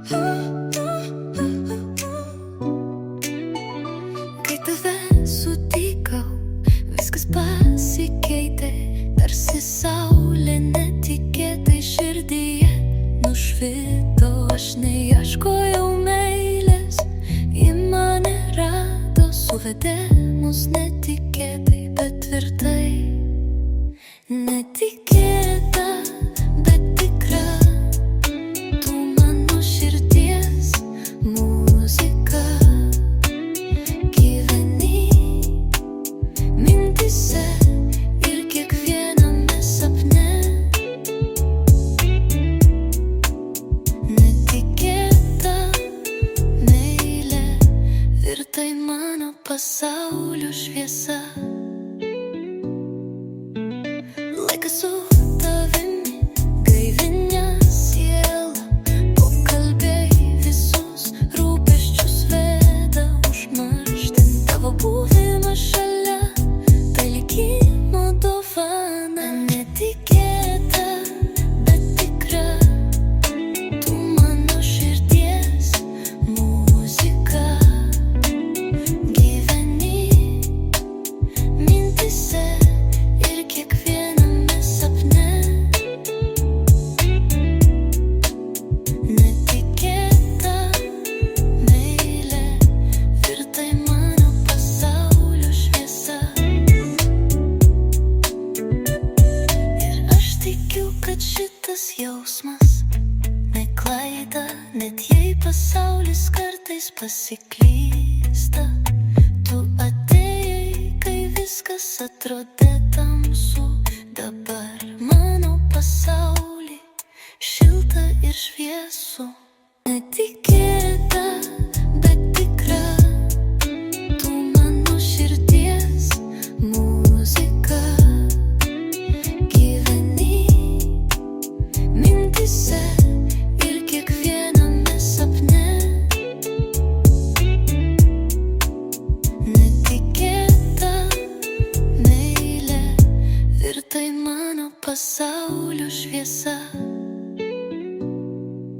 Kai tave sutikau, viskas pasikeitė, tarsi saulė netikėtai širdyje nušvito. Aš neieškojau meilės, ji mane rado, suvedė mus netikėtai, bet tvirtai. Netikėta, bet tikra, tu mano širdies muzika. Gyveni mintyse ir kiekviename sapne. Netikėta meilė virto į mano pasaulio šviesa. Laikas su tavimi gaivinę sielą, pokalbiai visus rūpesčius veda užmarštin. Tavo buvimas šalia, tai likimo dovana. Netikėta, bet tikra, tu mano širdies muzika. Gyveni mintyse ir kiekviename sapne. Netikėta meilė virto į mano pasaulio šviesa. Ir aš tikiu, kad šitas jausmas ne klaida, net jei pasaulis kartais pasiklysta. Tu atėjai, kai viskas atrodė tamsu. Dabar mano pasaulį šilta ir šviesu. Netikėta